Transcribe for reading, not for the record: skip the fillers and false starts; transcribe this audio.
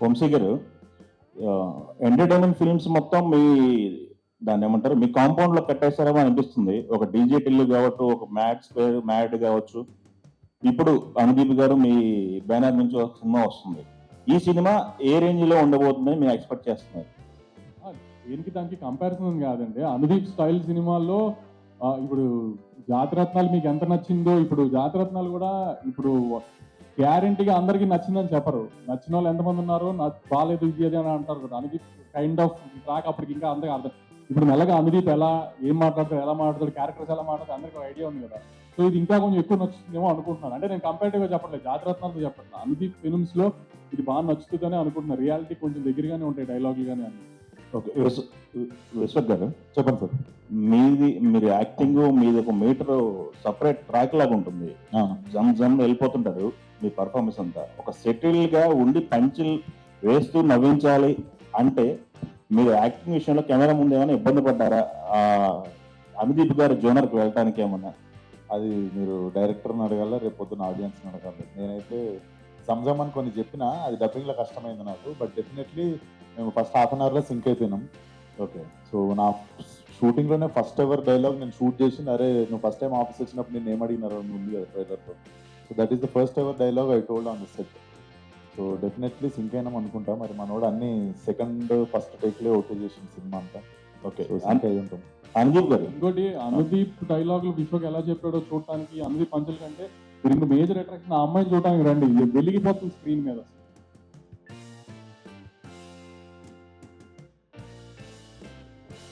వంశీ గారు, entertainment films మొత్తం మీ దాన్ని ఏమంటారు మీ కాంపౌండ్ లో కట్టేశారేమో అనిపిస్తుంది. ఒక డీజే టిల్లు కావచ్చు, ఒక మ్యాడ్ కావచ్చు. ఇప్పుడు అనుదీప్ గారు మీ బ్యానర్ నుంచి ఒక సినిమా వస్తుంది. ఈ సినిమా ఏ రేంజ్ లో ఉండబోతుందని మీరు ఎక్స్పెక్ట్ చేస్తున్నారు? దీనికి దానికి కంపారిజన్ కాదండి. అనుదీప్ స్టైల్ సినిమాల్లో ఇప్పుడు జాతిరత్నాలు మీకు ఎంత నచ్చిందో, ఇప్పుడు జాతిరత్నాలు కూడా ఇప్పుడు గ్యారంటీగా అందరికీ నచ్చిందని చెప్పరు. నచ్చిన వాళ్ళు ఎంతమంది ఉన్నారో నాకు బాగాలేదు ఇది అది అని అంటారు కదా. అనుదీప్ కైండ్ ఆఫ్ ట్రాక్ అప్పటికి ఇంకా అందరికీ అర్థం. ఇప్పుడు మెల్లగా అనుదీప్ ఏం మాట్లాడతాడు, ఎలా మాట్లాడతాడు, క్యారెక్టర్స్ ఎలా మాట్లాడతాడు అందరికీ ఒక ఐడియా ఉంది కదా. సో ఇది ఇంకా కొంచెం ఎక్కువ నచ్చుతుందేమో అనుకుంటున్నాను. అంటే నేను కంపేరిటివ్ గా చెప్పట్లేదు, జాతిరత్నాలతో చెప్పట్లేదు. అనుదీప్ ఫిల్మ్స్ లో ఇది బాగా నచ్చుతుందని అనుకుంటున్నాను. రియాలిటీ కొంచెం దగ్గరగానే ఉంటాయి డైలాగులు కానీ అని. ఓకే, విశ్వక్ గారు చెప్పండి సార్. మీరు యాక్టింగ్ మీది ఒక మీటర్ సపరేట్ ట్రాక్ లాగా ఉంటుంది. జమ్ జమ్ వెళ్ళిపోతుంటారు. మీ పర్ఫార్మెన్స్ అంతా ఒక సెటిల్ గా ఉండి పంచులు వేస్తూ నవ్వించాలి అంటే మీరు యాక్టింగ్ విషయంలో కెమెరా ముందు ఏమైనా ఇబ్బంది పడ్డారా? అనుదీప్ గారి జోనర్కి వెళ్ళటానికి ఏమన్నా? అది మీరు డైరెక్టర్ని అడగాల, రేపు పొద్దున్న ఆడియన్స్ని అడగాలి. నేనైతే సంజమ్ అని కొన్ని చెప్పినా అది డబ్బింగ్లో కష్టమైంది నాకు. బట్ డెఫినెట్లీ మేము ఫస్ట్ హాఫ్ అన్ అవర్లో సింక్ అయిపోయినాం. ఓకే, సో నా షూటింగ్లోనే ఫస్ట్ ఎవర్ డైలాగ్ నేను షూట్ చేసింది, అరే నువ్వు ఫస్ట్ టైం ఆఫీస్ వచ్చినప్పుడు నేను ఏం అడిగినారు ఉంది కదా ట్రైలర్లో. So that is the first ever dialogue I told on the set. So definitely sync అయినాం అనుకుంటా. మరి మనోడు అన్ని సెకండ్ ఫస్ట్ టేక్లే ఓకే చేసింది సినిమా అంతా. ఓకే, సింక్ అయి ఉంటాం. అనుదీప్ గారు, ఇంకోటి అనుదీప్ డైలాగులు విశ్వక్ ఎలా చెప్పాడో చూడటానికి, అనుదీప్ పంచుల కంటే మీరు మేజర్ అట్రాక్షన్ ఆ అమ్మాయిని చూడటానికి రండి. వెలిగిపోతుంది స్క్రీన్ మీద.